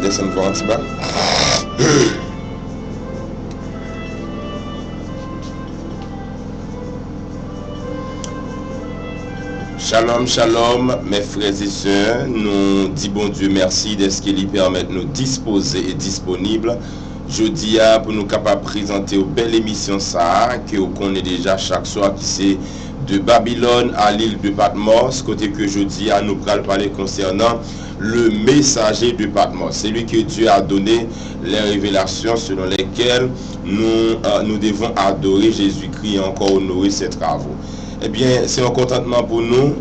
descendre voir un petit bas. Shalom, shalom, mes frères et sœurs. Nous disons bon Dieu merci de ce qu'il permet de nous disposer et disponibles. Je dis pour nous capables de présenter une belle émission ça, que vous connaissez déjà chaque soir, qui c'est de Babylone à l'île de Patmos, côté que je dis à nous parler concernant le messager de Patmos. C'est lui que Dieu a donné les révélations selon lesquelles nous devons adorer Jésus-Christ et encore honorer ses travaux. Eh bien, c'est un contentement pour nous.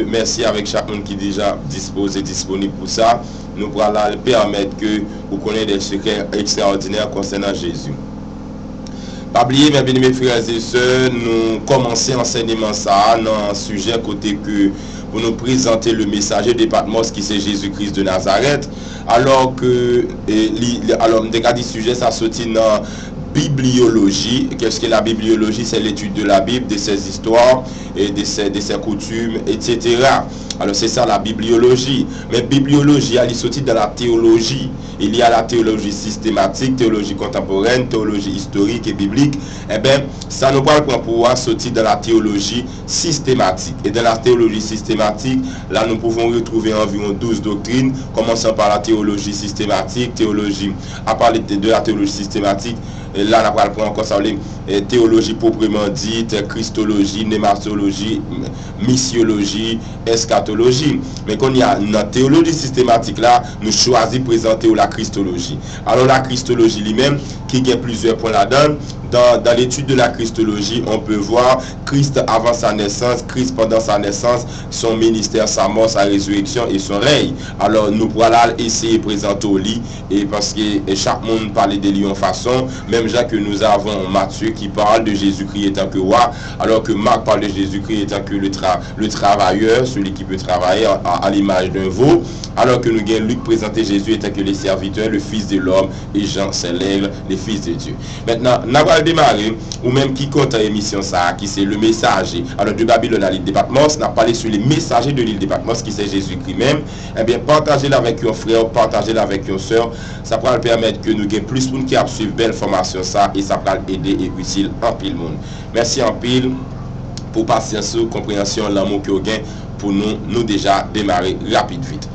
Merci avec chacun qui est déjà disposé et disponible pour ça. Nous pourrons permettre que vous connaissiez des secrets extraordinaires concernant Jésus. Pas oublier, mes bien-aimés frères et sœurs, nous commençons l'enseignement ça dans un sujet côté que pour nous présenter le messager de Patmos qui c'est Jésus-Christ de Nazareth. Alors que, alors, le sujet ça sortit dans bibliologie. Qu'est-ce que la bibliologie? C'est l'étude de la Bible, de ses histoires et de ses coutumes, etc. Alors c'est ça la bibliologie. Mais bibliologie, elle est sortie de la théologie. Il y a la théologie systématique, théologie contemporaine, théologie historique et biblique. Eh bien, ça nous parle pour pouvoir sortir de la théologie systématique. Et dans la théologie systématique, là nous pouvons retrouver environ 12 doctrines, commençant par la théologie systématique, à parler de la théologie systématique. Et là, on va prendre encore ça, théologie proprement dite, christologie, nématologie, missiologie, eschatologie. Mais quand il y a une théologie systématique là, nous choisissons de présenter la christologie. Alors la christologie lui-même, qui a plusieurs points là-dedans, dans l'étude de la christologie, on peut voir Christ avant sa naissance, Christ pendant sa naissance, son ministère, sa mort, sa résurrection et son règne. Alors nous voilà essayer de présenter au lit, et parce que chaque monde parle de lui en façon, même Jacques que nous avons Matthieu qui parle de Jésus-Christ étant que roi, alors que Marc parle de Jésus-Christ étant que le travailleur, celui qui peut travailler à l'image d'un veau, alors que nous avons Luc présenté Jésus étant que le serviteur, le fils de l'homme, et Jean c'est l'aigle, les fils de Dieu. Maintenant, nous allons démarrer, ou même qui compte l'émission ça, qui c'est le messager. Alors de Babylone à l'île de Patmos, on a parlé sur les messagers de l'île de Patmos, qui c'est Jésus-Christ même. Eh bien, partagez-la avec un frère, partagez-la avec une soeur. Ça pourra permettre que nous ayons plus de monde qui a suivi belle formation ça, et ça pourra aider et utile en pile monde. Merci en pile pour patience, compréhension, l'amour que vous avez pour nous déjà démarrer rapide vite.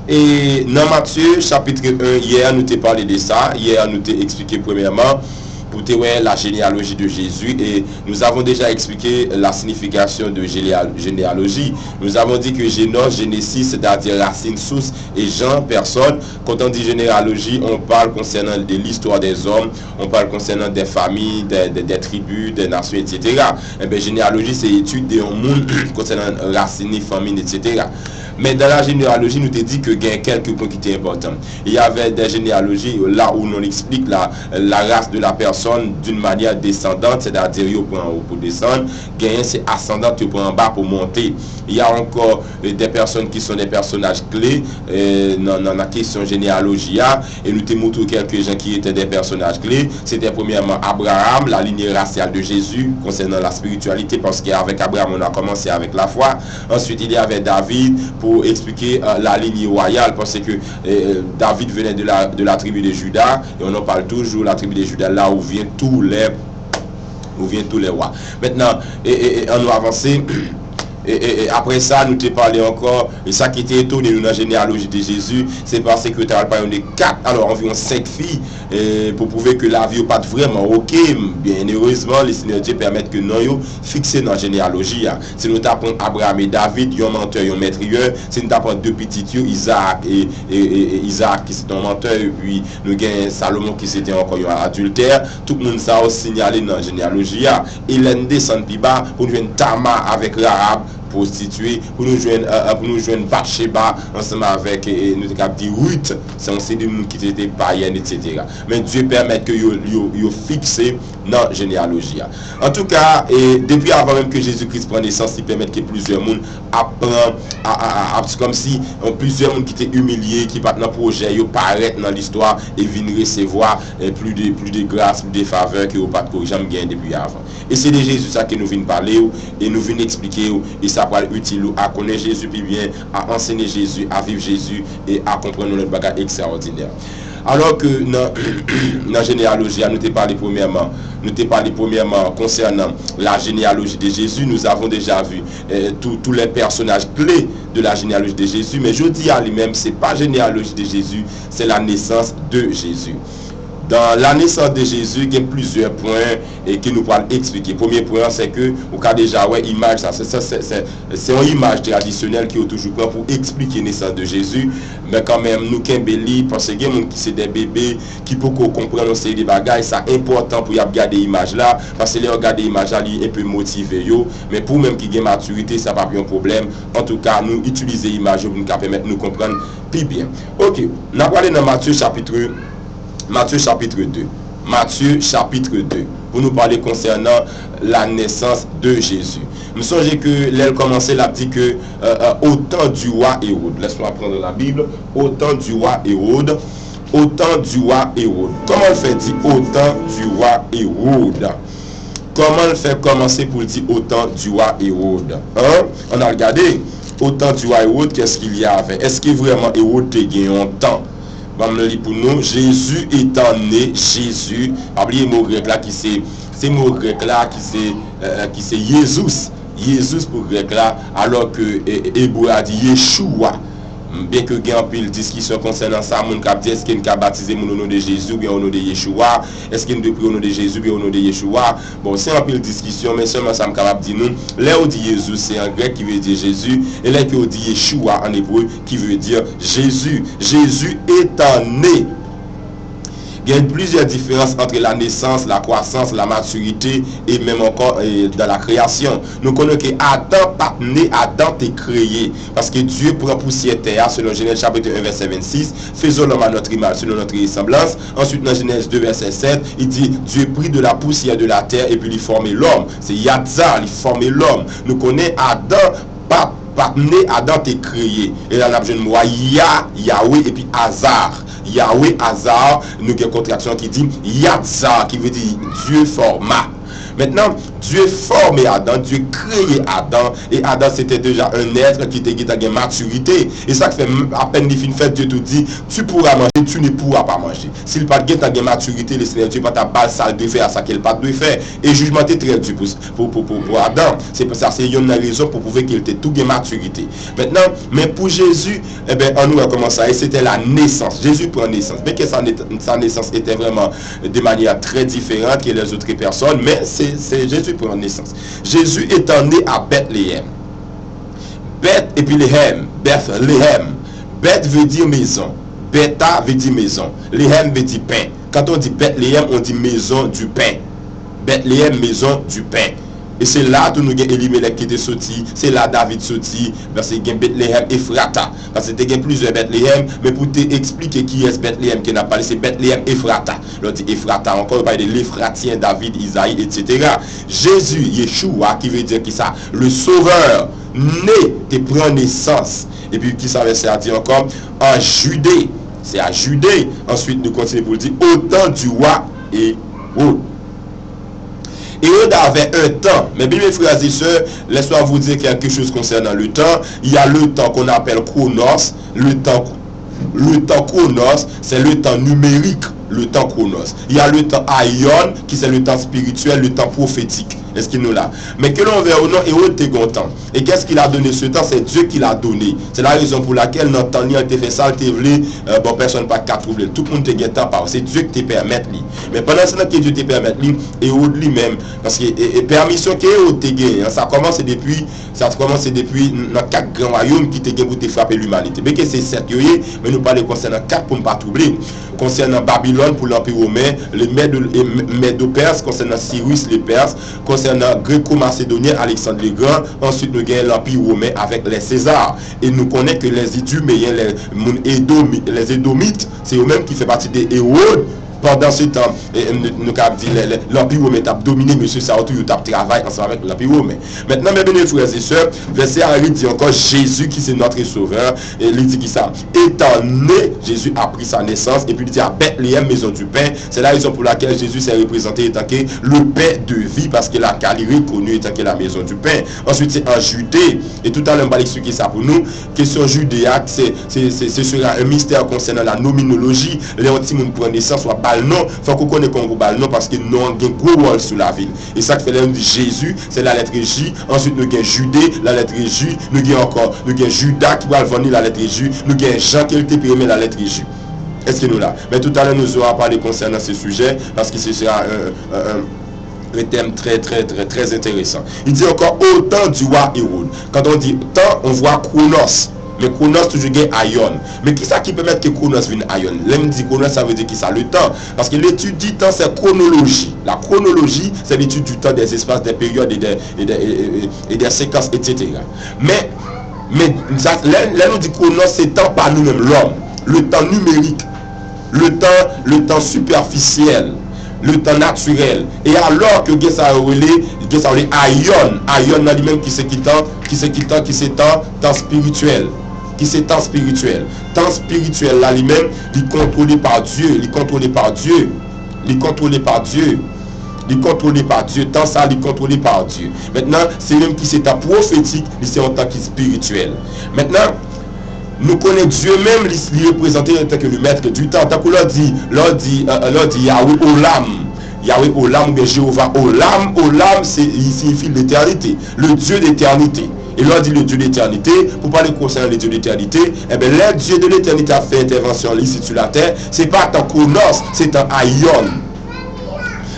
Et dans Matthieu chapitre 1, hier nous t'ai parlé de ça, hier nous t'ai expliqué premièrement pour la généalogie de Jésus, et nous avons déjà expliqué la signification de généalogie. Nous avons dit que Génos, Génésis, c'est-à-dire racine, source, et Jean, personne. Quand on dit généalogie, on parle concernant de l'histoire des hommes, on parle concernant des familles, des tribus, des nations, etc. Et bien, généalogie, c'est étude des monde concernant racines, familles, etc. Mais dans la généalogie, nous te dit que il y a quelques points qui étaient importants. Il y avait des généalogies là où on explique la race de la personne d'une manière descendante, c'est-à-dire au point en haut pour descendre, gagner c'est ascendant au point en bas pour monter. Il y a encore des personnes qui sont des personnages clés dans la question généalogie, et nous te montrons quelques gens qui étaient des personnages clés. C'était premièrement Abraham, la lignée raciale de Jésus concernant la spiritualité, parce qu'avec Abraham on a commencé avec la foi. Ensuite il y avait David pour expliquer la lignée royale, parce que David venait de la tribu de Juda, et on en parle toujours, la tribu de Juda, là où viennent tous les rois. Maintenant, on nous avancer. Et après ça, nous te parlé encore, et ça qui était étonné dans la généalogie de Jésus, c'est parce que tu as parlé de 4, alors environ 5 filles, pour prouver que la vie n'est pas vraiment ok. Bien heureusement, les Seigneurs Dieu permettent que nous fixés dans la généalogie. Si nous tapons Abraham et David, un menteur et un maîtrieur, si nous tapons deux petits Isaac et Isaac qui c'est un menteur, et puis nous avons Salomon qui c'était encore un adultère, tout le monde ça a signalé dans la généalogie. Il descend plus bas pour nous Tamar avec Rahab, prostituée, pour nous joindre Bathsheba ensemble avec nous dit Ruth, c'est un de nous qui étaient païens, etc. Mais Dieu permet que yo fixé dans la généalogie. En tout cas, depuis avant même que Jésus-Christ prenne naissance, il permet que plusieurs monde apprennent comme si plusieurs monde qui étaient humiliés, qui partent dans le projet, ils paraissent dans l'histoire et viennent recevoir plus de grâce, plus de faveurs que vous pas jamais gagné depuis avant. Et c'est de Jésus ça que nous venons parler et nous venons expliquer, et ça va être utile à connaître Jésus, puis bien à enseigner Jésus, à vivre Jésus et à comprendre notre bagage extraordinaire. Alors que dans la généalogie, nous t'ai parlé premièrement concernant la généalogie de Jésus. Nous avons déjà vu tous les personnages clés de la généalogie de Jésus, mais je dis à lui-même, c'est pas la généalogie de Jésus, c'est la naissance de Jésus. Dans la naissance de Jésus, il y a plusieurs points et qui nous pourront expliquer. Premier point, c'est que, au cas déjà, ouais, image, c'est une image traditionnelle qui est toujours prêt pour expliquer la naissance de Jésus. Mais quand même, nous, Kimbeli, parce qu'il y a des gens qui sont des bébés, qui peuvent comprendre une série de bagages, c'est important pour regarder l'image là, parce que les regarder l'image là, il est un peu motivé. Mais pour même qui a maturité, ça n'a pas un problème. En tout cas, nous utilisons l'image pour nous permettre de nous comprendre plus bien. Ok, on a parlé dans Matthieu chapitre 2. Matthieu chapitre 2. Pour nous parler concernant la naissance de Jésus. Je me souviens que l'elle commençait, elle a dit que au temps du roi Hérode. Laisse-moi prendre la Bible. Au temps du roi Hérode. Au temps du roi Hérode. Comment elle fait dire au temps du roi Hérode? Comment elle fait commencer pour dire au temps du roi Hérode? On a regardé. Au temps du roi Hérode, qu'est-ce qu'il y avait? Est-ce que vraiment Hérode a gagné un temps? Pour nous, Jésus étant né, Jésus, oubliez le mot grec là qui c'est mot grec là qui c'est Jésus pour grec là, alors que Hébreu a dit Yeshua. Bien que il y ait une pile discussion concernant ça, mon cap dit est-ce qu'il a baptisé au nom de Jésus ou bien au nom de Yeshua, est-ce qu'il doit prier au nom de Jésus ou bien au nom de Yeshua. Bon, c'est un pile discussion, mais seulement ça me capable dire nous. Là où dit Jésus, c'est en grec qui veut dire Jésus, et là qui dit Yeshua en hébreu qui veut dire Jésus. Jésus étant né. Il y a plusieurs différences entre la naissance, la croissance, la maturité et même encore dans la création. Nous connaissons que Adam pas né, Adam est créé. Parce que Dieu prend poussière terre, selon Genèse chapitre 1 verset 26, faisons l'homme à notre image, selon notre ressemblance. Ensuite dans Genèse 2 verset 7, il dit Dieu prit de la poussière de la terre et puis il formait l'homme. C'est Yadzar, il formait l'homme. Nous connaissons Adam pas né, Adam est créé. Et là, on a besoin de moi, Yahweh et puis Hazar. Yahweh, Hazar, nous avons une contraction qui dit Yadzar, qui veut dire Dieu forma. Maintenant, Dieu formé Adam, Dieu créé Adam, et Adam c'était déjà un être qui était une maturité. Et ça fait à peine il fait Dieu te dit, tu pourras manger, tu ne pourras pas manger. S'il pas de maturité, le Seigneur Dieu pas ta balle sale de faire à ça qu'il pas de faire. Et jugement est très dur pour Adam. C'est pour ça, c'est une raison pour prouver qu'il était tout de maturité. Maintenant, mais pour Jésus, eh bien, on nous a commencé et c'était la naissance. Jésus prend naissance. Mais que sa naissance était vraiment de manière très différente que les autres personnes, mais c'est Jésus prend naissance. Jésus étant né à Bethléem. Beth et puis Léhem. Bethléem. Beth veut dire maison. Beta veut dire maison. Léhem veut dire pain. Quand on dit Bethléem, on dit maison du pain. Bethléem, maison du pain. Et c'est là que nous avons Elimelech qui était sorti, c'est là David sorti, parce qu'il y a Bethléem Ephrata. Parce qu'il y a plusieurs Bethléem, mais pour t'expliquer qui est Bethléem qui n'a pas c'est Bethléem Ephrata. L'on dit Ephrata, encore on parle de l'Ephratien, David, Isaïe, etc. Jésus, Yeshua, qui veut dire qui ça? Le Sauveur, né, te prend naissance. Et puis qui ça veut dire encore? En Judée. C'est à Judée. Ensuite, nous continuons pour dire au temps du roi Hérode. Hérode avait un temps, mais bien mes frères et sœurs, laissez-moi vous dire quelque chose concernant le temps. Il y a le temps qu'on appelle chronos, le temps chronos, c'est le temps numérique, le temps chronos. Il y a le temps aion, qui c'est le temps spirituel, le temps prophétique. Est-ce qu'il nous l'a? Mais que l'on verra ou non, Hérode était content. Et qu'est-ce qu'il a donné ce temps? C'est Dieu qui l'a donné. C'est la raison pour laquelle dans le temps, il a fait ça, il voulu, bon, personne pas qu'à trouver. Tout le monde te guette pas. C'est Dieu qui te permet. Mais pendant ce temps que Dieu te permet, Hérode lui-même, parce que permission que Hérode te gagne, ça commence depuis dans 4 grands royaumes qui te gagne pour te frapper l'humanité. Mais que c'est 7, mais nous parlons concernant 4 pour ne pas troubler. Concernant Babylone pour l'Empire romain, les Médo-Perses, concernant Cyrus les Perses, concernant Gréco-Macédonien, Alexandre le Grand, ensuite nous gagnons l'Empire romain avec les Césars. Et nous connaissons que les Iduméens, les Édomites, c'est eux-mêmes qui font partie des Hérodes, pendant ce temps, nous avons dit l'Empire romain a dominé, monsieur Saotou, il a travaillé ensemble avec l'Empire romain. Maintenant, mes bien frères et sœurs, verset Henri dit encore Jésus qui c'est notre sauveur, et il dit qui ça? Étant né, Jésus a pris sa naissance, et puis il dit à Bethléem, maison du pain. C'est la raison pour laquelle Jésus s'est représenté étant que le pain de vie, parce que la Galilee connue étant que la maison du pain. Ensuite, c'est en Judée, et tout à l'heure, on va expliquer ça pour nous. Question judéaque, ce sera un mystère concernant la nominologie. Les anti-moun prennent naissance, soit bal non, faut qu'on connaisse qu'on bal non, parce que nous avons un gros rôle sur la ville. Et ça qui fait l'homme de Jésus, c'est la lettre J. Ensuite, nous avons Judée, la lettre J. Nous avons encore, nous avons Judas qui va venir la lettre J. Nous avons Jean qui a été périmé la lettre J. Est-ce que nous là? Mais tout à l'heure, nous aurons parlé concernant ce sujet, parce que ce sera un thème très intéressant. Il dit encore au temps du roi Hérode. Quand on dit temps, on voit Chronos. Mais Chronos toujours gagne Aion. Mais qui ça qui permet que Chronos vienne Aion? L'homme dit Chronos, ça veut dire qui ça? Le temps. Parce que l'étude du temps, c'est chronologie. La chronologie, c'est l'étude du temps, des espaces, des périodes et des séquences, etc. Mais là, nous dit Chronos, c'est temps par nous-mêmes, l'homme. Le temps numérique. Le temps superficiel. Le temps naturel. Et alors que ça relé Aion. Aion, lui-même qui c'est temps spirituel. Qui c'est temps spirituel. Temps spirituel là lui-même, il est contrôlé par Dieu. Il est contrôlé par Dieu. Il est contrôlé par Dieu. Il est contrôlé par Dieu. Tant ça, il est contrôlé par Dieu. Maintenant, c'est même qui c'est un prophétique, c'est un temps qui est spirituel. Maintenant, nous connaissons Dieu même, il est représenté en tant que le maître du temps. Tant que l'on dit Yahweh Olam. Yahweh Olam, mais Jéhovah Olam. Olam, il signifie l'éternité. Le Dieu d'éternité. Et l'on dit le Dieu d'éternité, pour parler concernant le Dieu d'éternité, eh bien, le Dieu de l'éternité a fait intervention ici sur la terre. C'est pas tant Chronos, c'est un Aion.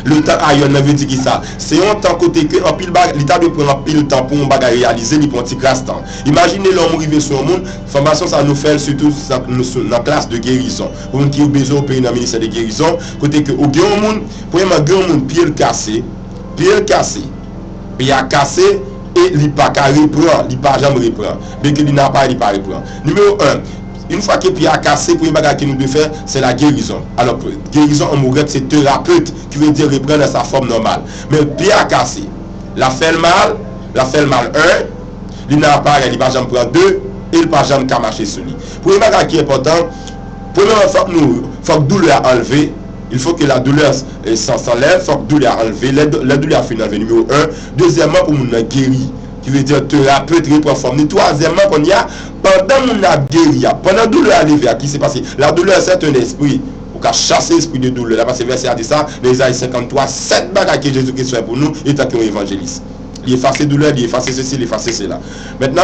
Le temps Aion veut dire qui ça? C'est un temps côté que en pile l'état de prendre en pile temps pour un bagage réaliser, il prend un petit classe temps. Imaginez l'homme arrivé sur le monde, formation ça nous fait surtout dans la classe de guérison. Pour nous qui ont besoin au pays dans le ministère de guérison, côté que au grand monde, pour un grand monde pied cassé, pied a cassé et il pas reprend, il pas jamais reprend. Mais que il n'a pas, il pas reprend. Numéro 1. Une fois que pied a cassé, pour une bagarre que nous devons faire, c'est la guérison. Alors, guérison en mourette, c'est thérapeute qui veut dire reprendre sa forme normale. Mais pied a cassé, la fait le mal 1, il n'a pas, il va jamais prendre 2, et il ne va jamais marcher sur lui. Pour une bagarre qui est important, premièrement, il faut que douleur enlever. Il faut que la douleur s'enlève, il faut que douleur enlever. La douleur finale, numéro 1. Deuxièmement, pour nous guérir. Qui veut dire thérapeute reprend forme. Troisièmement, qu'on y a, pendant mon guéri, pendant la douleur arrivée, qui s'est passé? La douleur, c'est un esprit. Pour qu'à chasser l'esprit de douleur. Là, parce que verset a dit ça, dans Isaïe 53, 7 bagages que Jésus-Christ fait pour nous, et tant qu'on évangéliste. Il efface douleur, il efface ceci, il efface cela. Maintenant,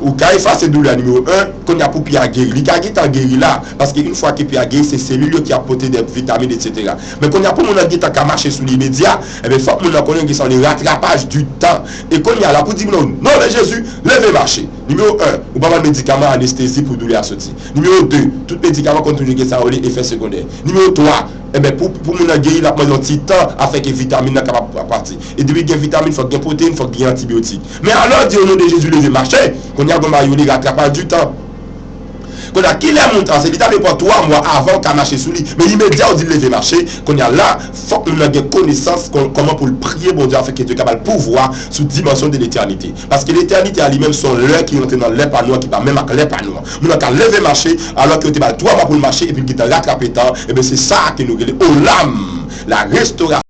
ou quand il efface douleur numéro 1, qu'on y a pour Pierre guéri. Il a guéri là, parce qu'une fois que Pierre guéri, c'est cellules qui apportent des vitamines, etc. Mais qu'on y a pour mon guéri qui a marché sur l'immédiat, et bien, il faut que nous connaissions qui sont les rattrapages du temps. Et qu'on y a là pour dire non, mais Jésus, levez marcher. Numéro 1, ou pas mal médicaments anesthésie pour douleur sortir. Numéro 2, tout médicament contre le ça a effet secondaire. Numéro 3, eh bien, pour mon guéri, la un petit temps afin que les vitamines soient capables de partir. Et depuis qu'il y a vitamines, il faut qu'il y ait protéines, il faut qu'il y ait antibiotiques. Mais alors, dire au nom de Jésus, levez marcher, qu'on y a un rattrapage du temps. Qu'on a qui les montant, c'est l'état de 3 mois avant qu'à marcher sous lui. Mais immédiatement, on dit lever marcher, qu'on y a là, faut que nous ayons connaissance comment pour le prier, bon Dieu, afin qu'il soit capable de pouvoir sous dimension de l'éternité. Parce que l'éternité à lui-même sont l'heure qui entre dans l'air par nous, qui va même avec l'air par nous. Nous avons lever marcher, alors que tu as 3 mois pour le marcher, et puis qu'il t'a rattrapé temps, et bien c'est ça que nous regardons. Olam, la restauration.